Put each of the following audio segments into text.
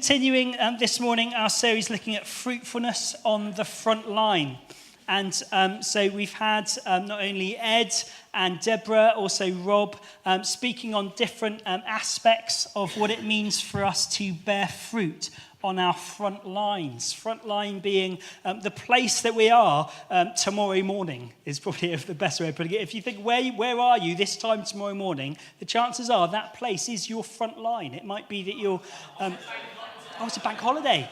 continuing this morning our series looking at fruitfulness on the front line. And so we've had not only Ed and Deborah, also Rob, speaking on different aspects of what it means for us to bear fruit on our front lines. Front line being the place that we are tomorrow morning is probably the best way of putting it. If you think, where are you this time tomorrow morning, the chances are that place is your front line. It might be that you're... it's a bank holiday.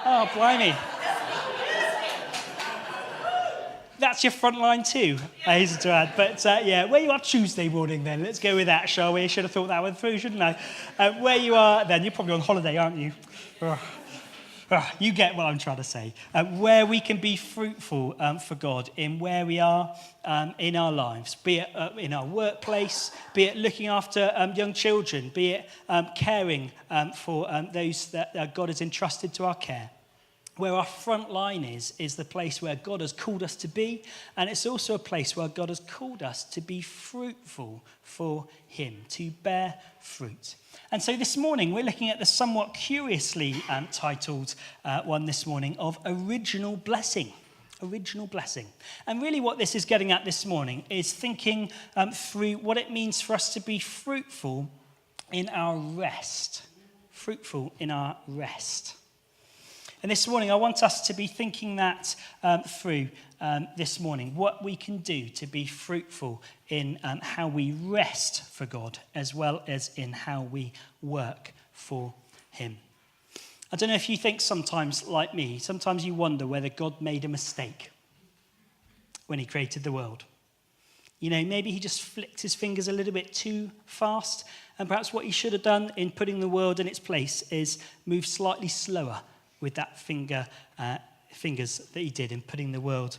Oh, blimey. That's your front line too, I hasten to add. But where you are Tuesday morning then, let's go with that, shall we? I should have thought that one through, shouldn't I? Where you are then, you're probably on holiday, aren't you? You get what I'm trying to say. Where we can be fruitful for God in where we are in our lives, be it in our workplace, be it looking after young children, be it caring for those that God has entrusted to our care. Where our front line is the place where God has called us to be, and it's also a place where God has called us to be fruitful for him, to bear fruit. And so this morning, we're looking at the somewhat curiously titled one this morning of Original Blessing. Original blessing. And really what this is getting at this morning is thinking through what it means for us to be fruitful in our rest. Fruitful in our rest. And this morning, I want us to be thinking that through this morning, what we can do to be fruitful in how we rest for God, as well as in how we work for him. I don't know if you think sometimes, like me, sometimes you wonder whether God made a mistake when he created the world. You know, maybe he just flicked his fingers a little bit too fast, and perhaps what he should have done in putting the world in its place is move slightly slower with that fingers that he did in putting the world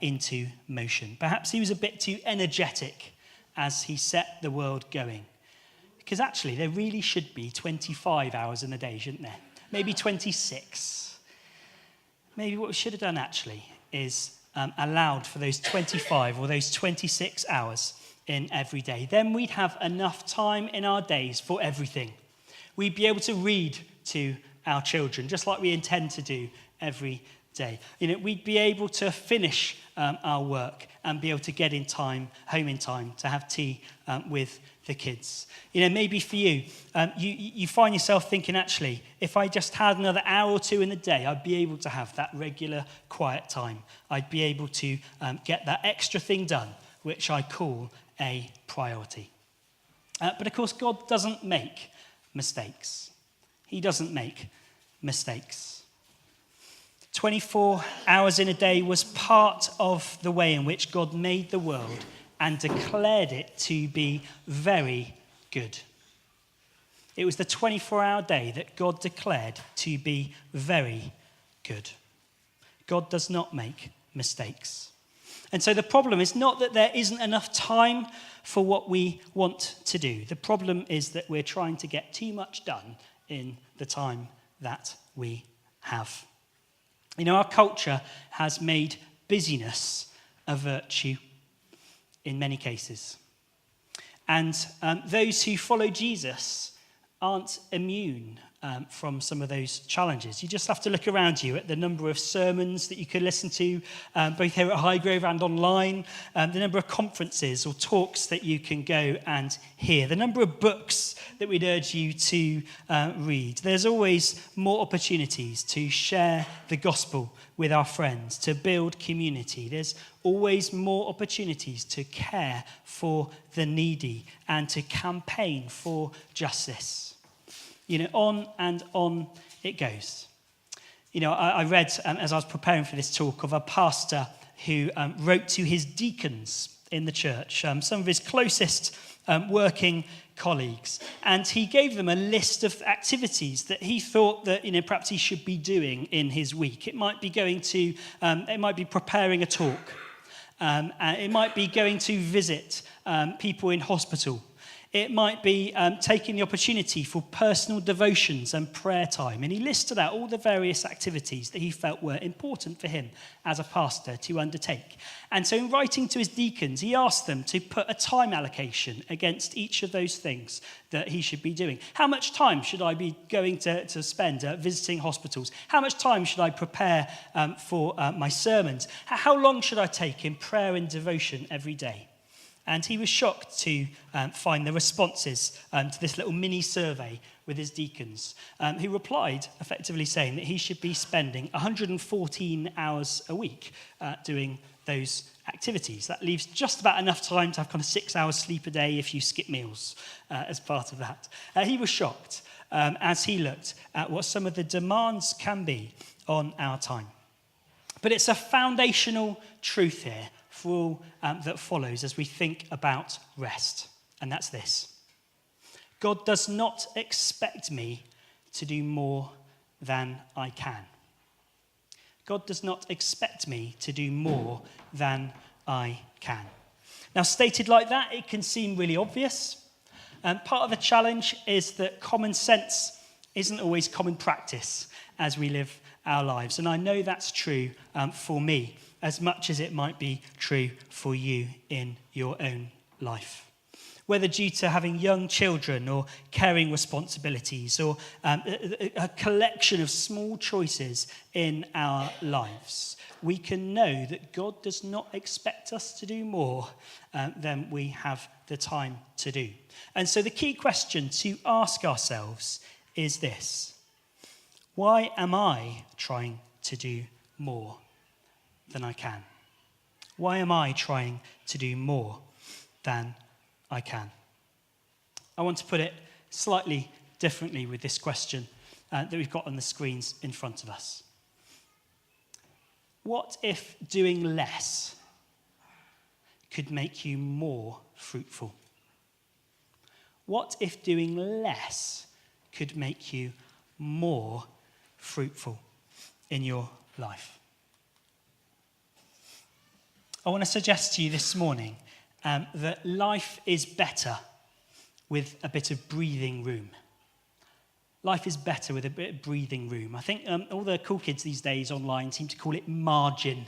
into motion. Perhaps he was a bit too energetic as he set the world going. Because actually, there really should be 25 hours in a day, shouldn't there? Maybe 26. Maybe what we should have done actually is allowed for those 25 or those 26 hours in every day. Then we'd have enough time in our days for everything. We'd be able to read to our children, just like we intend to do every day. You know, we'd be able to finish our work and be able to get home in time to have tea with the kids. You know, maybe for you, you find yourself thinking, actually, if I just had another hour or two in the day, I'd be able to have that regular quiet time. I'd be able to get that extra thing done, which I call a priority. But of course, God doesn't make mistakes. He doesn't make mistakes. 24 hours in a day was part of the way in which God made the world and declared it to be very good. It was the 24-hour day that God declared to be very good. God does not make mistakes. And so the problem is not that there isn't enough time for what we want to do. The problem is that we're trying to get too much done in the time that we have. You know, our culture has made busyness a virtue in many cases. And those who follow Jesus aren't immune from some of those challenges. You just have to look around you at the number of sermons that you could listen to, both here at Highgrove and online, the number of conferences or talks that you can go and hear, the number of books that we'd urge you to read. There's always more opportunities to share the gospel with our friends, to build community. There's always more opportunities to care for the needy and to campaign for justice. You know, on and on it goes. You know, I read, as I was preparing for this talk, of a pastor who wrote to his deacons in the church, some of his closest working colleagues, and he gave them a list of activities that he thought that, you know, perhaps he should be doing in his week. It might be it might be preparing a talk. It might be going to visit people in hospital. It might be taking the opportunity for personal devotions and prayer time. And he listed out all the various activities that he felt were important for him as a pastor to undertake. And so in writing to his deacons, he asked them to put a time allocation against each of those things that he should be doing. How much time should I be going to spend visiting hospitals? How much time should I prepare for my sermons? How long should I take in prayer and devotion every day? And he was shocked to find the responses to this little mini survey with his deacons, who replied effectively saying that he should be spending 114 hours a week doing those activities. That leaves just about enough time to have kind of 6 hours sleep a day if you skip meals as part of that. He was shocked as he looked at what some of the demands can be on our time. But it's a foundational truth here for all that follows as we think about rest. And that's this. God does not expect me to do more than I can. God does not expect me to do more than I can. Now, stated like that, it can seem really obvious. Part of the challenge is that common sense isn't always common practice as we live our lives. And I know that's true for me, as much as it might be true for you in your own life. Whether due to having young children or caring responsibilities or a collection of small choices in our lives, we can know that God does not expect us to do more than we have the time to do. And so the key question to ask ourselves is this: why am I trying to do more than I can? Why am I trying to do more than I can? I want to put it slightly differently with this question that we've got on the screens in front of us. What if doing less could make you more fruitful? What if doing less could make you more fruitful in your life? I want to suggest to you this morning that life is better with a bit of breathing room. Life is better with a bit of breathing room. I think all the cool kids these days online seem to call it margin.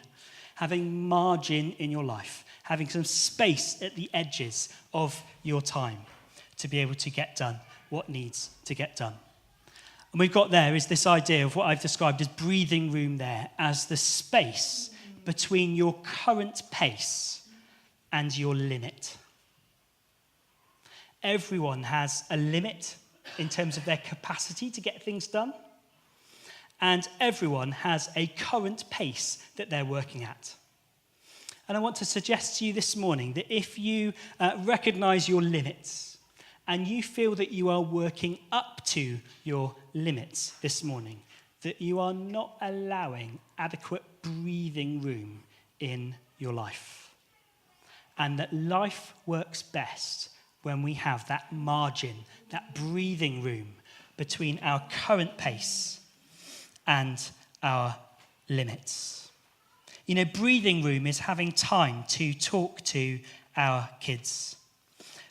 Having margin in your life, having some space at the edges of your time to be able to get done what needs to get done. And we've got there is this idea of what I've described as breathing room there, as the space between your current pace and your limit. Everyone has a limit in terms of their capacity to get things done, and everyone has a current pace that they're working at. And I want to suggest to you this morning that if you recognize your limits and you feel that you are working up to your limits this morning, that you are not allowing adequate breathing room in your life. And that life works best when we have that margin, that breathing room between our current pace and our limits. You know, breathing room is having time to talk to our kids.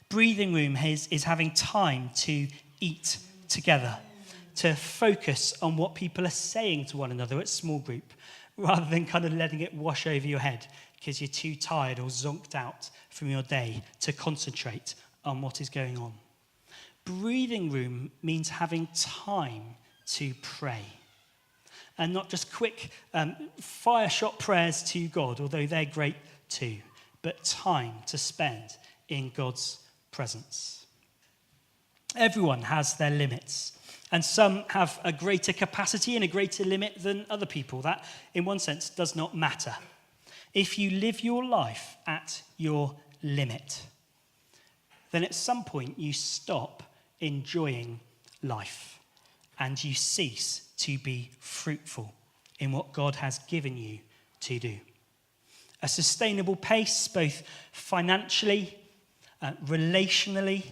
Breathing room is having time to eat together, to focus on what people are saying to one another at small group, rather than kind of letting it wash over your head because you're too tired or zonked out from your day to concentrate on what is going on. Breathing room means having time to pray. And not just quick fire shot prayers to God, although they're great too, but time to spend in God's presence. Everyone has their limits, and some have a greater capacity and a greater limit than other people. That, in one sense, does not matter. If you live your life at your limit, then at some point you stop enjoying life and you cease to be fruitful in what God has given you to do. A sustainable pace, both financially, relationally,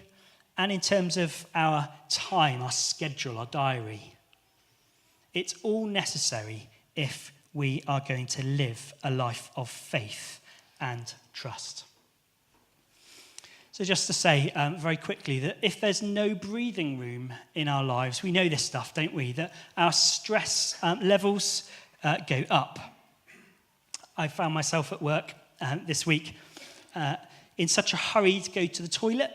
and in terms of our time, our schedule, our diary. It's all necessary if we are going to live a life of faith and trust. So just to say very quickly that if there's no breathing room in our lives, we know this stuff, don't we? That our stress levels go up. I found myself at work this week in such a hurry to go to the toilet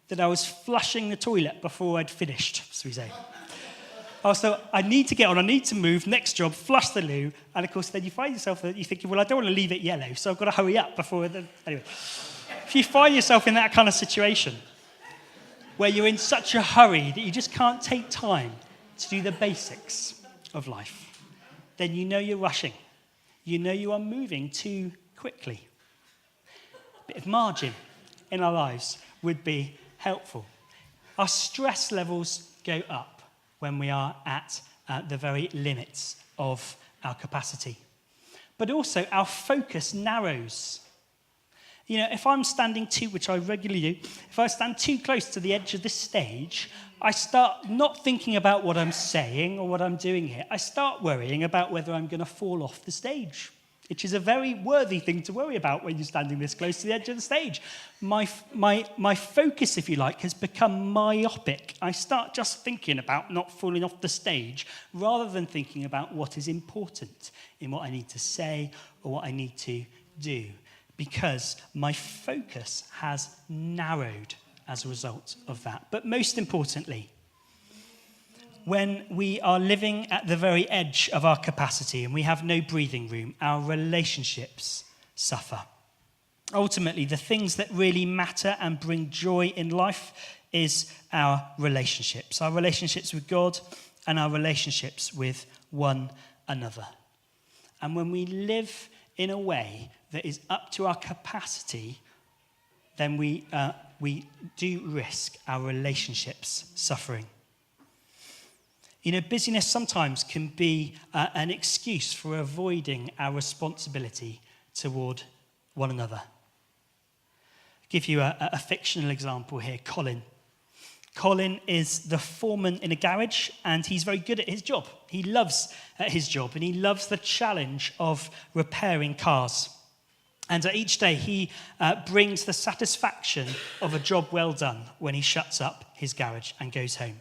that I was flushing the toilet before I'd finished, as we say. So I need to get on, I need to move, next job, flush the loo, and of course then you find yourself that you're thinking, well, I don't want to leave it yellow, so I've got to hurry up before anyway. If you find yourself in that kind of situation where you're in such a hurry that you just can't take time to do the basics of life, then you know you're rushing. You know you are moving too quickly. A bit of margin in our lives would be helpful. Our stress levels go up when we are at the very limits of our capacity. But also our focus narrows. You know, if I'm standing which I regularly do, if I stand too close to the edge of this stage, I start not thinking about what I'm saying or what I'm doing here. I start worrying about whether I'm going to fall off the stage, which is a very worthy thing to worry about when you're standing this close to the edge of the stage. My focus, if you like, has become myopic. I start just thinking about not falling off the stage rather than thinking about what is important in what I need to say or what I need to do, because my focus has narrowed as a result of that. But most importantly, when we are living at the very edge of our capacity and we have no breathing room, our relationships suffer. Ultimately, the things that really matter and bring joy in life is our relationships with God and our relationships with one another. And when we live in a way that is up to our capacity, then we do risk our relationships suffering. You know, busyness sometimes can be an excuse for avoiding our responsibility toward one another. I'll give you a fictional example here, Colin. Colin is the foreman in a garage, and he's very good at his job. He loves his job, and he loves the challenge of repairing cars. And each day he brings the satisfaction of a job well done when he shuts up his garage and goes home.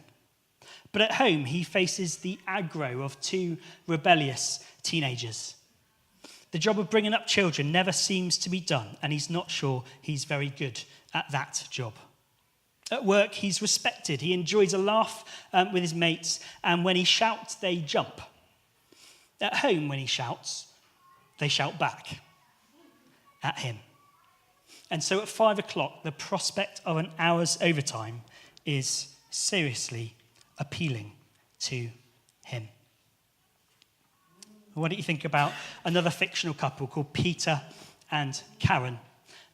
But at home, he faces the aggro of two rebellious teenagers. The job of bringing up children never seems to be done, and he's not sure he's very good at that job. At work, he's respected. He enjoys a laugh with his mates, and when he shouts, they jump. At home, when he shouts, they shout back at him. And so at 5 o'clock, the prospect of an hour's overtime is seriously appealing to him. What do you think about another fictional couple called Peter and Karen?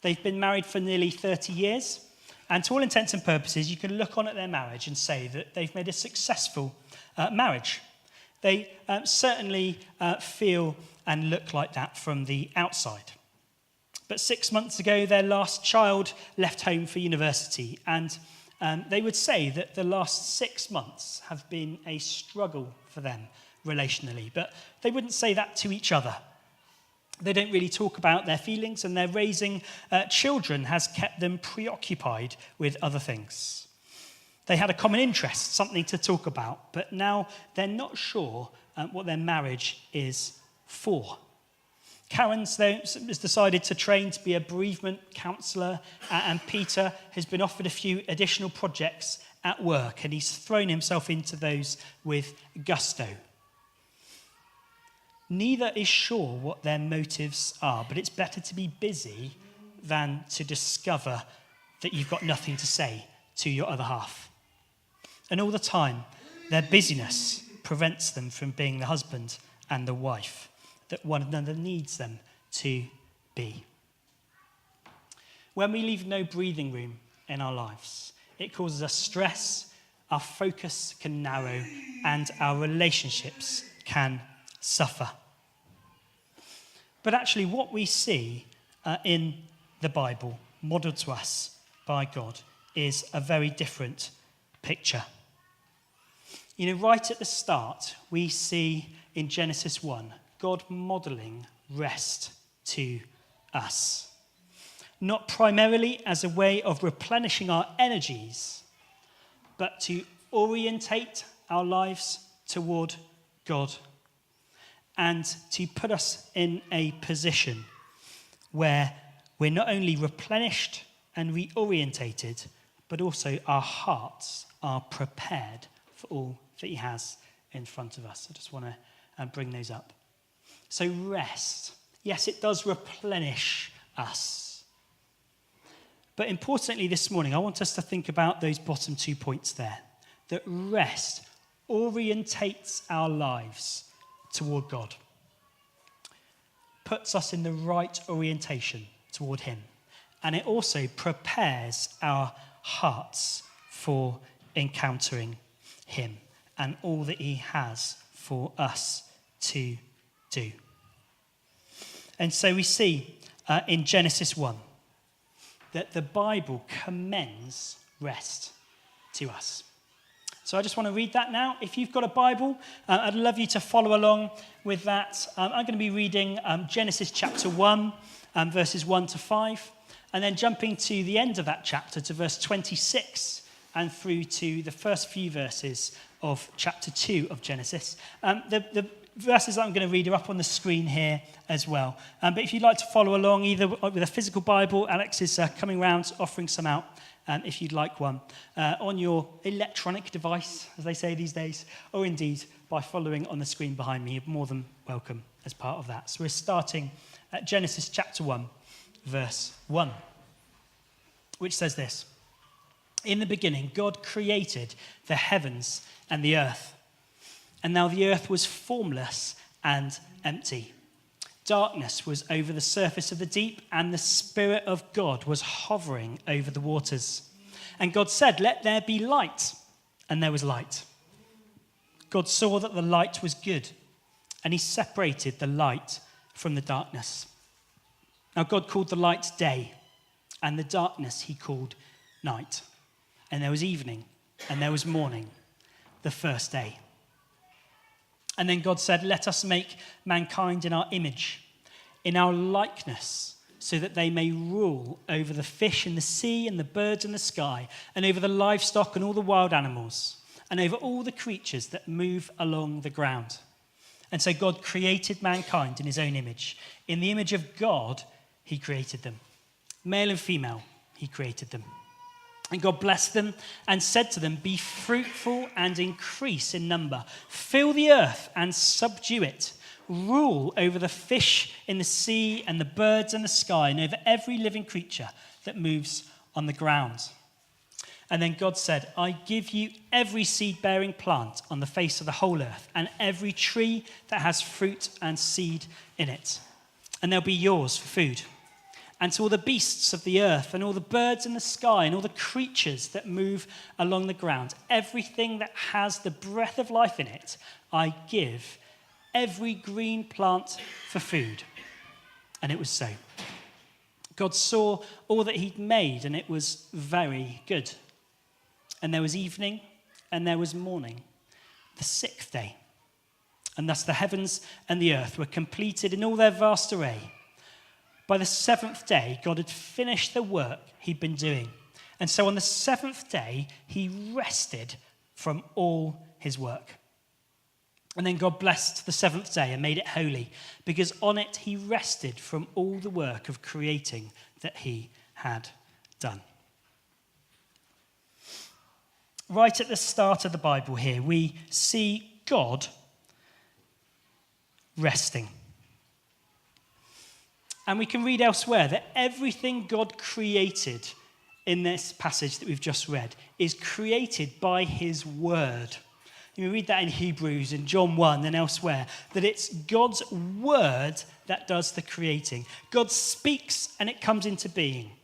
They've been married for nearly 30 years, and to all intents and purposes, you can look on at their marriage and say that they've made a successful marriage. They certainly feel and look like that from the outside. But 6 months ago, their last child left home for university, and they would say that the last 6 months have been a struggle for them relationally, but they wouldn't say that to each other. They don't really talk about their feelings, and their raising children has kept them preoccupied with other things. They had a common interest, something to talk about, but now they're not sure what their marriage is for. Karen has decided to train to be a bereavement counsellor, and Peter has been offered a few additional projects at work, and he's thrown himself into those with gusto. Neither is sure what their motives are, but it's better to be busy than to discover that you've got nothing to say to your other half. And all the time, their busyness prevents them from being the husband and the wife that one another needs them to be. When we leave no breathing room in our lives, it causes us stress, our focus can narrow, and our relationships can suffer. But actually, what we see in the Bible, modeled to us by God, is a very different picture. You know, right at the start, we see in Genesis 1, God modeling rest to us. not primarily as a way of replenishing our energies, but to orientate our lives toward God and to put us in a position where we're not only replenished and reorientated, but also our hearts are prepared for all that he has in front of us. I just want to bring those up. So rest, yes, it does replenish us. But importantly this morning, I want us to think about those bottom 2 points there. That rest orientates our lives toward God. Puts us in the right orientation toward him. And it also prepares our hearts for encountering him and all that he has for us to do. And so we see in Genesis 1 that the Bible commends rest to us. So I just want to read that now. If you've got a Bible, I'd love you to follow along with that. I'm going to be reading Genesis chapter 1, verses 1 to 5, and then jumping to the end of that chapter to verse 26 and through to the first few verses of chapter 2 of Genesis. The verses that I'm going to read are up on the screen here as well. But if you'd like to follow along, either with a physical Bible, Alex is coming round offering some out. If you'd like one, on your electronic device, as they say these days, or indeed by following on the screen behind me, you're more than welcome as part of that. So we're starting at Genesis chapter 1, verse 1, which says this: "In the beginning, God created the heavens and the earth. And now the earth was formless and empty. Darkness was over the surface of the deep, and the Spirit of God was hovering over the waters. And God said, 'Let there be light,' and there was light. God saw that the light was good, and he separated the light from the darkness. Now God called the light day, and the darkness he called night. And there was evening, and there was morning, the first day. And then God said, 'Let us make mankind in our image, in our likeness, so that they may rule over the fish in the sea and the birds in the sky, and over the livestock and all the wild animals, and over all the creatures that move along the ground.' And so God created mankind in his own image. In the image of God, he created them. Male and female, he created them. And God blessed them and said to them, 'Be fruitful and increase in number. Fill the earth and subdue it. Rule over the fish in the sea and the birds in the sky, and over every living creature that moves on the ground.' And then God said, 'I give you every seed-bearing plant on the face of the whole earth, and every tree that has fruit and seed in it. And they'll be yours for food. And to all the beasts of the earth, and all the birds in the sky, and all the creatures that move along the ground, everything that has the breath of life in it, I give every green plant for food.' And it was so. God saw all that he'd made, and it was very good. And there was evening, and there was morning, the sixth day. And thus the heavens and the earth were completed in all their vast array. By the seventh day, God had finished the work he'd been doing. And so on the seventh day, he rested from all his work. And then God blessed the seventh day and made it holy, because on it he rested from all the work of creating that he had done." Right at the start of the Bible here, we see God resting. And we can read elsewhere that everything God created in this passage that we've just read is created by his word. You read that in Hebrews, in John 1 and elsewhere, that it's God's word that does the creating. God speaks and it comes into being.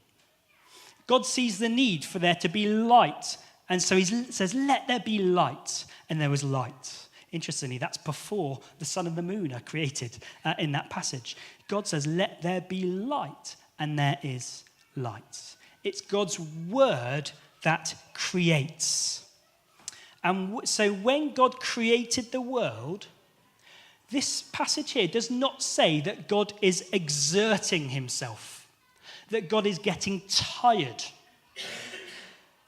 God sees the need for there to be light, and so he says, "Let there be light," and there was light. Interestingly, that's before the sun and the moon are created in that passage. God says, "Let there be light," and there is light. It's God's word that creates. And so when God created the world, this passage here does not say that God is exerting himself, that God is getting tired.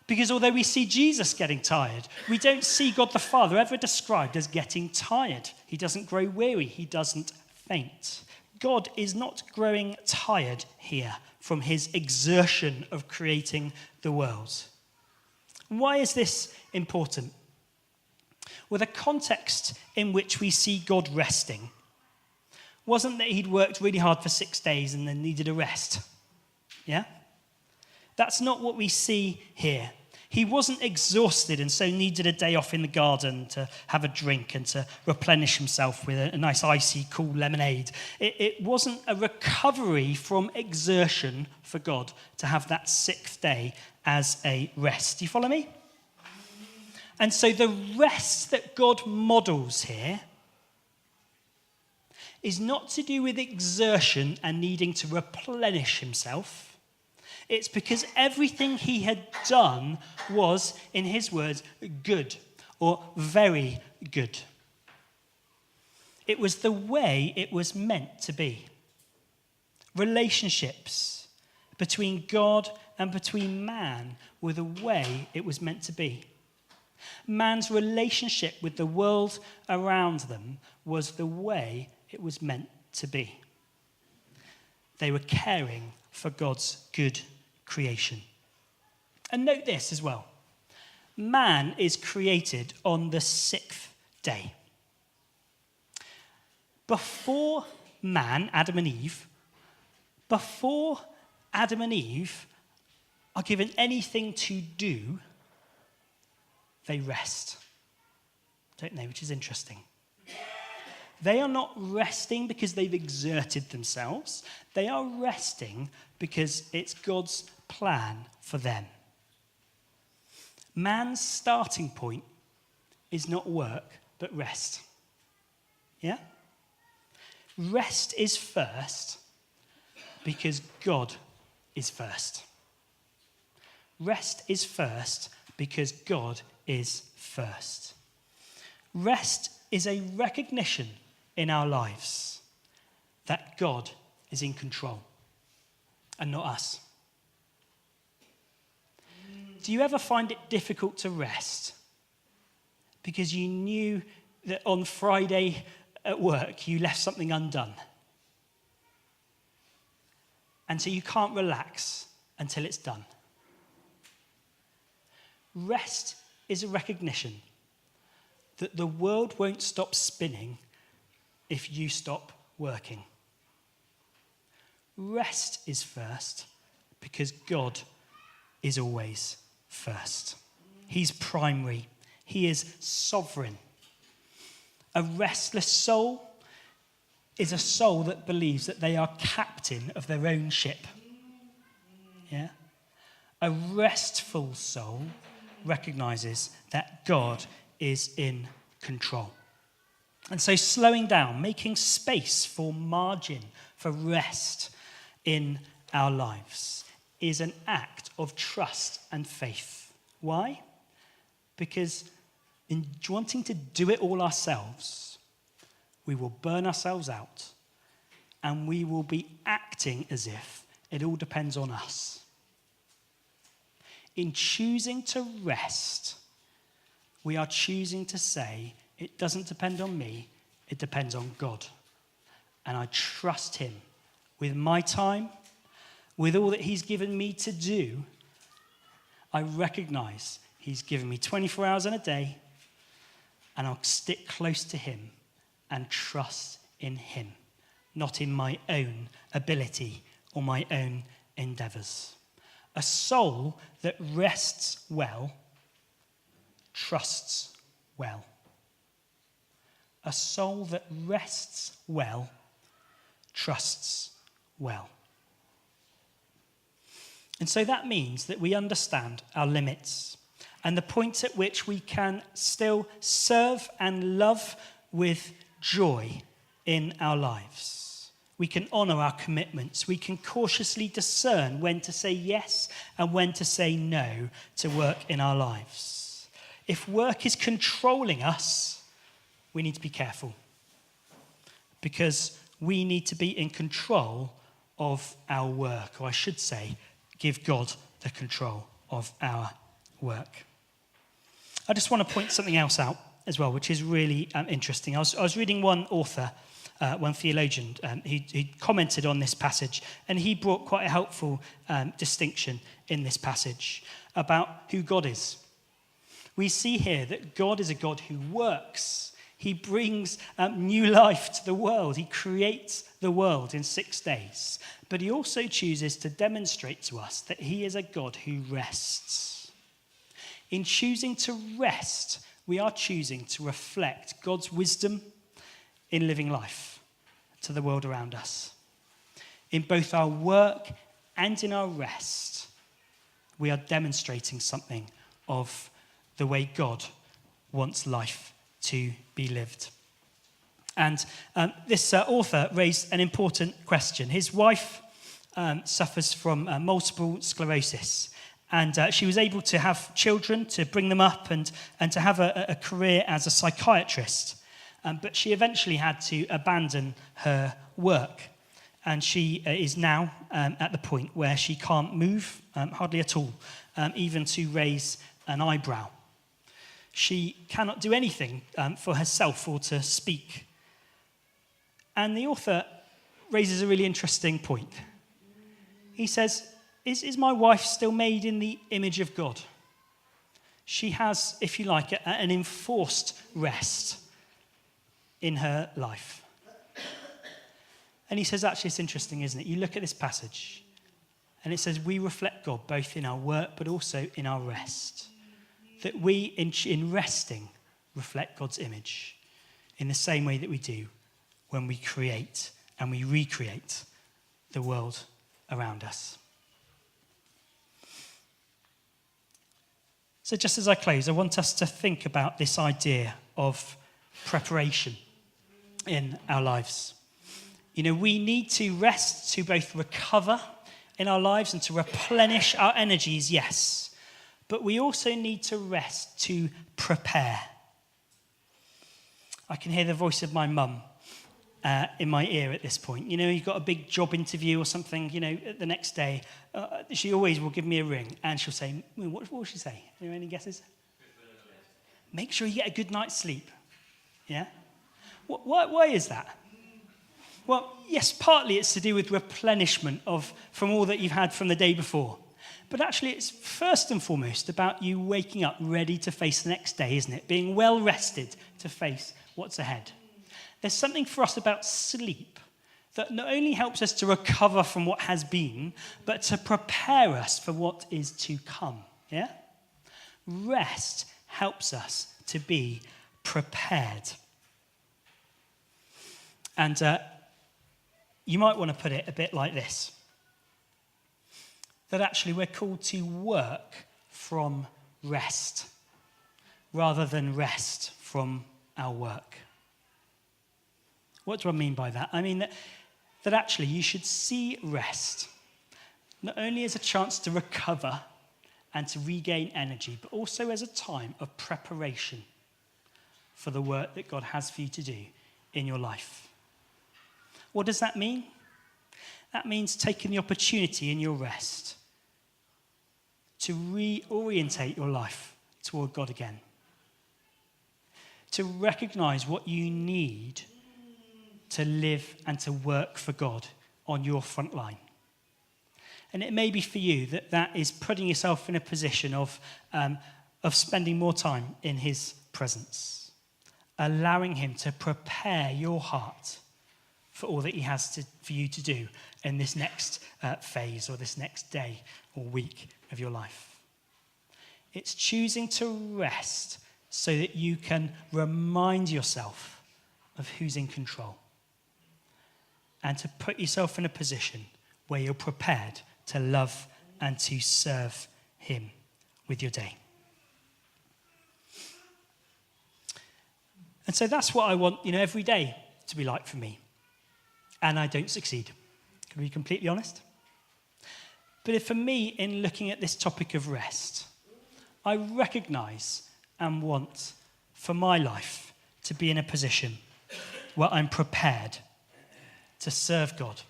Because although we see Jesus getting tired, we don't see God the Father ever described as getting tired. He doesn't grow weary. He doesn't faint. God is not growing tired here from his exertion of creating the world. Why is this important? Well, the context in which we see God resting wasn't that he'd worked really hard for 6 days and then needed a rest. Yeah? That's not what we see here. He wasn't exhausted and so needed a day off in the garden to have a drink and to replenish himself with a nice icy cool lemonade. It wasn't a recovery from exertion for God to have that 6th day as a rest. Do you follow me? And so the rest that God models here is not to do with exertion and needing to replenish himself. It's because everything he had done was, in his words, good or very good. It was the way it was meant to be. Relationships between God and between man were the way it was meant to be. Man's relationship with the world around them was the way it was meant to be. They were caring for God's good creation. And note this as well. Man is created on the 6th day. Before man, Adam and Eve are given anything to do, they rest. Don't they? Which is interesting. They are not resting because they've exerted themselves. They are resting because it's God's plan for them. Man's starting point is not work, but rest. Yeah? Rest is first because God is first. Rest is first because God is first. Rest is a recognition in our lives that God is in control and not us. Do you ever find it difficult to rest because you knew that on Friday at work you left something undone? And so you can't relax until it's done. Rest is a recognition that the world won't stop spinning if you stop working. Rest is first because God is always first. He's primary. He is sovereign. A restless soul is a soul that believes that they are captain of their own ship. Yeah? A restful soul recognizes that God is in control. And so slowing down, making space for margin, for rest in our lives is an act of trust and faith. Why? Because in wanting to do it all ourselves, we will burn ourselves out and we will be acting as if it all depends on us. In choosing to rest, we are choosing to say, it doesn't depend on me, it depends on God. And I trust him with my time, with all that he's given me to do. I recognize he's given me 24 hours in a day, and I'll stick close to him and trust in him, not in my own ability or my own endeavors. A soul that rests well, trusts well. A soul that rests well, trusts well. And so that means that we understand our limits and the points at which we can still serve and love with joy in our lives. We can honour our commitments. We can cautiously discern when to say yes and when to say no to work in our lives. If work is controlling us, we need to be careful, because we need to be in control of our work, or I should say, give God the control of our work. I just want to point something else out as well, which is really interesting. I was reading one author, one theologian, he commented on this passage, and he brought quite a helpful distinction in this passage about who God is. We see here that God is a God who works. He brings new life to the world. He creates the world in 6 days. But he also chooses to demonstrate to us that he is a God who rests. In choosing to rest, we are choosing to reflect God's wisdom in living life to the world around us. In both our work and in our rest, we are demonstrating something of the way God wants life to be lived. And this author raised an important question. His wife suffers from multiple sclerosis, and she was able to have children, to bring them up, and to have a career as a psychiatrist. But she eventually had to abandon her work, and she is now at the point where she can't move hardly at all, even to raise an eyebrow. She cannot do anything for herself or to speak. And the author raises a really interesting point. He says, is my wife still made in the image of God? She has, if you like, an enforced rest in her life. And he says, actually, it's interesting, isn't it? You look at this passage, and it says we reflect God both in our work but also in our rest. That we, in resting, reflect God's image in the same way that we do when we create and we recreate the world around us. So just as I close, I want us to think about this idea of preparation in our lives. You know, we need to rest to both recover in our lives and to replenish our energies, yes. But we also need to rest to prepare. I can hear the voice of my mum in my ear at this point. You know, you've got a big job interview or something, you know, the next day. She always will give me a ring and she'll say, what will she say? Are there any guesses? Make sure you get a good night's sleep. Yeah? Why is that? Well, yes, partly it's to do with replenishment from all that you've had from the day before. But actually, it's first and foremost about you waking up ready to face the next day, isn't it? Being well rested to face what's ahead. There's something for us about sleep that not only helps us to recover from what has been, but to prepare us for what is to come. Yeah? Rest helps us to be prepared. And you might want to put it a bit like this. That actually we're called to work from rest rather than rest from our work. What do I mean by that? I mean that actually you should see rest not only as a chance to recover and to regain energy, but also as a time of preparation for the work that God has for you to do in your life. What does that mean? That means taking the opportunity in your rest to reorientate your life toward God again. To recognize what you need to live and to work for God on your front line. And it may be for you that is putting yourself in a position of spending more time in his presence, allowing him to prepare your heart for all that he has for you to do in this next phase or this next day or week of your life. It's choosing to rest so that you can remind yourself of who's in control and to put yourself in a position where you're prepared to love and to serve him with your day. And so that's what I want, every day to be like for me. And I don't succeed. Can I be completely honest? But for me, in looking at this topic of rest, I recognize and want for my life to be in a position where I'm prepared to serve God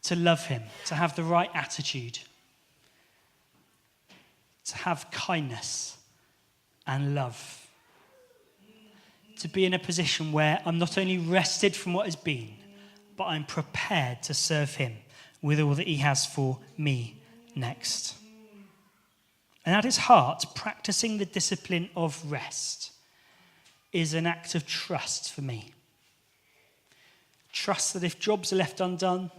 to love him, to have the right attitude, to have kindness and love. To be in a position where I'm not only rested from what has been, but I'm prepared to serve him with all that he has for me next. And at its heart, practicing the discipline of rest is an act of trust for me. Trust that if jobs are left undone,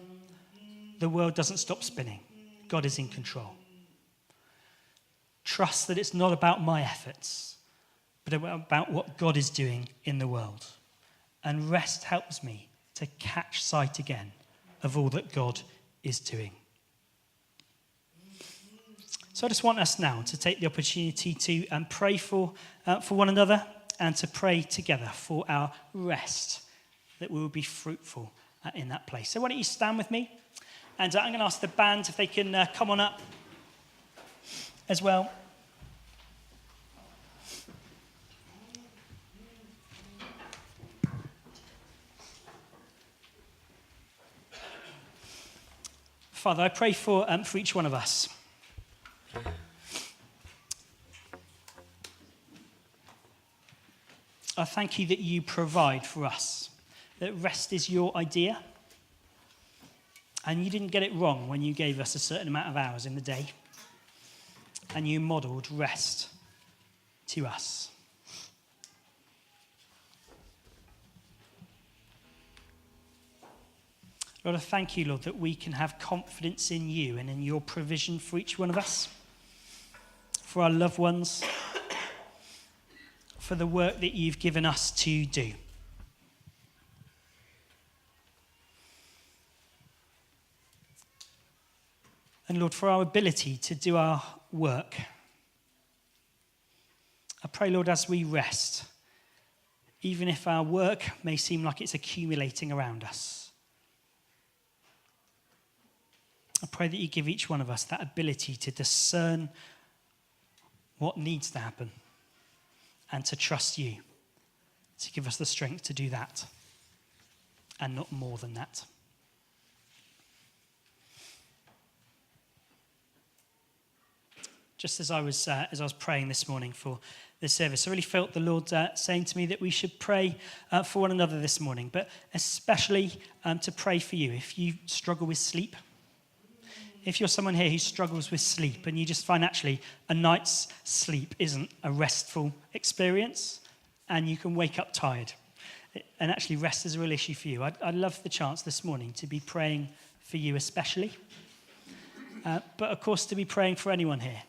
the world doesn't stop spinning. God is in control. Trust that it's not about my efforts, but about what God is doing in the world. And rest helps me to catch sight again of all that God is doing. So I just want us now to take the opportunity to pray for one another and to pray together for our rest, that we will be fruitful in that place. So why don't you stand with me? And I'm going to ask the band if they can come on up as well. Father, I pray for each one of us. I thank you that you provide for us, that rest is your idea, and you didn't get it wrong when you gave us a certain amount of hours in the day, and you modelled rest to us. Lord, I thank you, Lord, that we can have confidence in you and in your provision for each one of us, for our loved ones, for the work that you've given us to do. And Lord, for our ability to do our work, I pray, Lord, as we rest, even if our work may seem like it's accumulating around us, I pray that you give each one of us that ability to discern what needs to happen and to trust you to give us the strength to do that and not more than that. Just as I was praying this morning for this service, I really felt the Lord saying to me that we should pray for one another this morning, but especially to pray for you if you struggle with sleep. If you're someone here who struggles with sleep and you just find actually a night's sleep isn't a restful experience and you can wake up tired, and actually rest is a real issue for you, I'd love the chance this morning to be praying for you especially, but of course to be praying for anyone here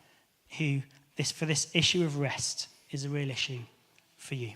who for this issue of rest is a real issue for you.